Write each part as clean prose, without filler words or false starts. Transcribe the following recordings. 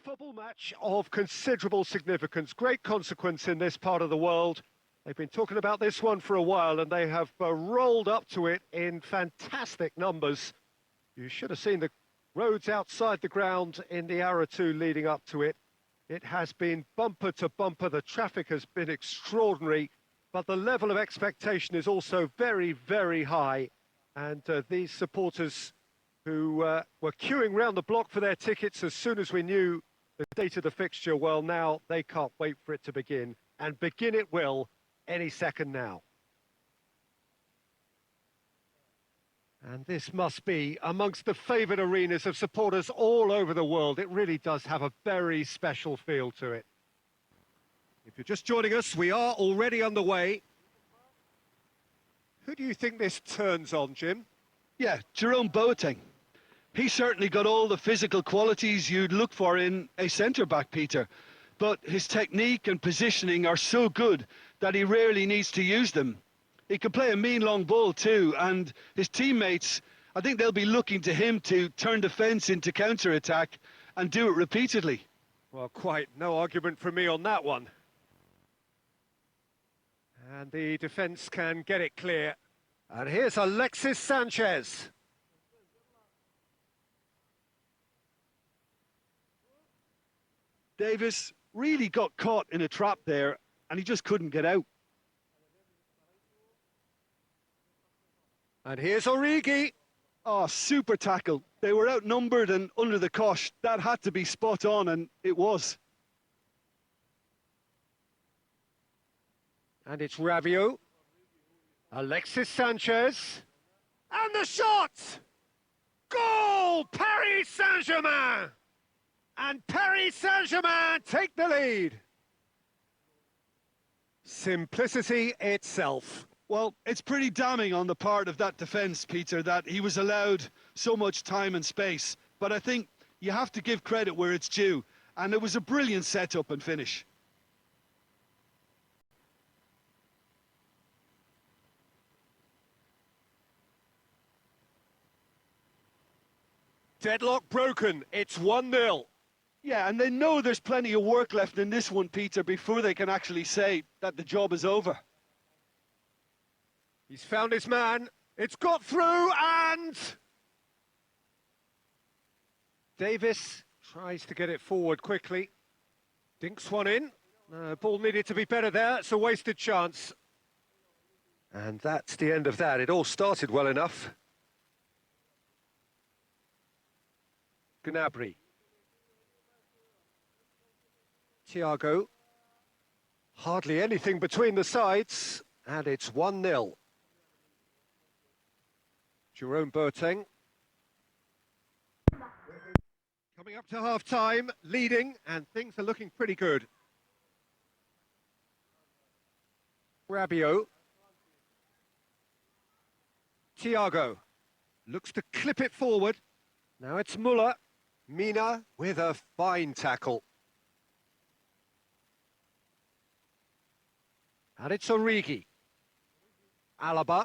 football match of considerable significance, great consequence in this part of the world. They've been talking about this one for a while and they have rolled up to it in fantastic numbers. You should have seen the roads outside the ground in the hour or two leading up to it. It has been bumper to bumper, the traffic has been extraordinary, but the level of expectation is also very, very high. And these supporters who were queuing round the block for their tickets as soon as we knew the date of the fixture, well, now they can't wait for it to begin. And begin it will any second now. And this must be amongst the favoured arenas of supporters all over the world. It really does have a very special feel to it. If you're just joining us, we are already underway. Who do you think this turns on, Jim? Yeah, Jerome Boateng. He certainly got all the physical qualities you'd look for in a centre-back, Peter. But his technique and positioning are so good that he rarely needs to use them. He can play a mean long ball too, and his teammates, I think they'll be looking to him to turn defence into counter-attack and do it repeatedly. Well, quite no argument from me on that one. And the defence can get it clear. And here's Alexis Sanchez. Davis really got caught in a trap there, and he just couldn't get out. And here's Origi. Oh, super tackle. They were outnumbered and under the cosh. That had to be spot on, and it was. And it's Rabiot. Alexis Sanchez. And the shot! Goal! Paris Saint-Germain! And Paris Saint-Germain take the lead. Simplicity itself. Well, it's pretty damning on the part of that defence, Peter, that he was allowed so much time and space. But I think you have to give credit where it's due. And it was a brilliant setup and finish. Deadlock broken. It's 1-0. Yeah, and they know there's plenty of work left in this one, Peter, before they can actually say that the job is over. He's found his man. It's got through and... Davis tries to get it forward quickly. Dinks one in. Ball needed to be better there. It's a wasted chance. And that's the end of that. It all started well enough. Gnabry. Thiago. Hardly anything between the sides. And it's 1-0. Jerome Boateng. Coming up to half-time, leading, and things are looking pretty good. Rabiot. Thiago. Looks to clip it forward. Now it's Muller. Mina with a fine tackle. And it's Origi. Alaba.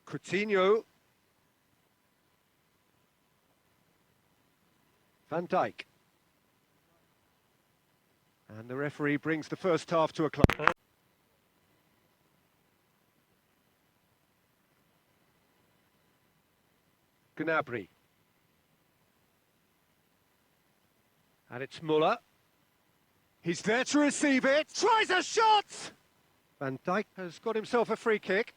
Coutinho. Van Dijk. And the referee brings the first half to a close. Gnabry. And it's Muller. He's there to receive it. Tries a shot! Van Dijk has got himself a free kick.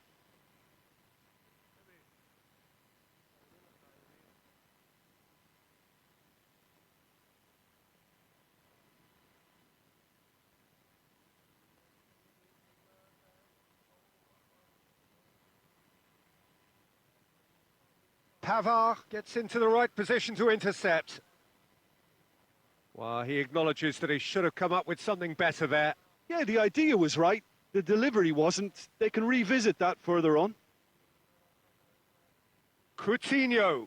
Pavard gets into the right position to intercept. Well, he acknowledges that he should have come up with something better there. Yeah, the idea was right. The delivery wasn't. They can revisit that further on. Coutinho.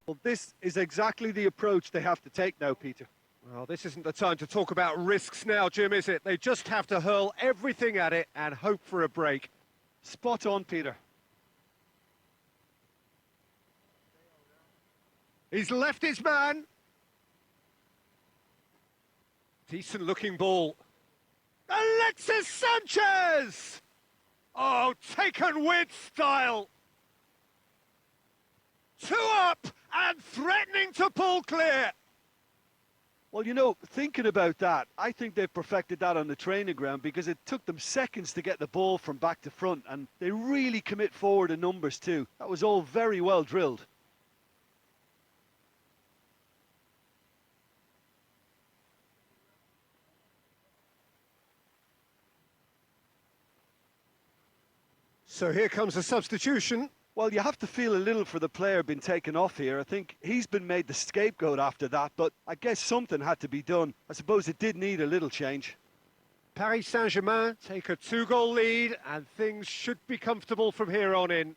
Well, this is exactly the approach they have to take now, Peter. Well, this isn't the time to talk about risks now, Jim, is it? They just have to hurl everything at it and hope for a break. Spot on, Peter. He's left his man. Decent looking ball. Alexis Sanchez! Oh, taken with style. Two up and threatening to pull clear. Well, you know, thinking about that, I think they've perfected that on the training ground because it took them seconds to get the ball from back to front, and they really commit forward in numbers too. That was all very well drilled. So here comes a substitution. Well, you have to feel a little for the player being taken off here. I think he's been made the scapegoat after that, but I guess something had to be done. I suppose it did need a little change. Paris Saint-Germain take a 2-goal lead, and things should be comfortable from here on in.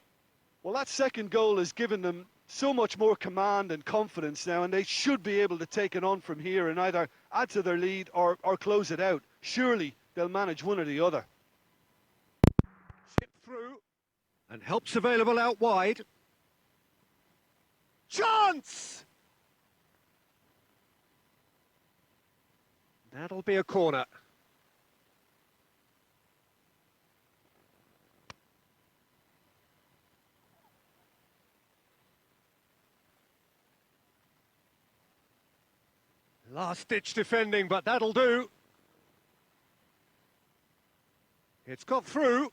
Well, that second goal has given them so much more command and confidence now, and they should be able to take it on from here and either add to their lead or close it out. Surely they'll manage one or the other. Chip through, and help's available out wide. Chance! That'll be a corner. Last-ditch defending, but that'll do. It's got through.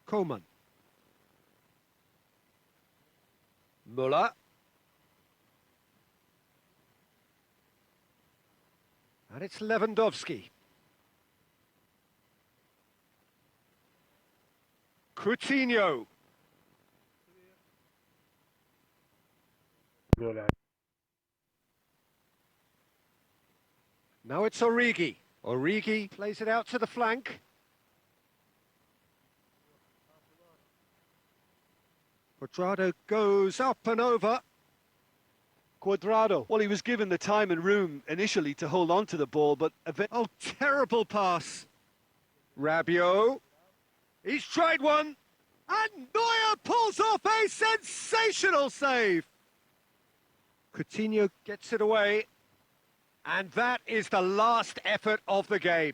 Coman. Müller. And it's Lewandowski. Coutinho. Now it's Origi. Origi plays it out to the flank. Quadrado goes up and over. Quadrado, well, he was given the time and room initially to hold on to the ball, but oh, terrible pass. Rabiot. He's tried one. And Neuer pulls off a sensational save. Coutinho gets it away. And that is the last effort of the game.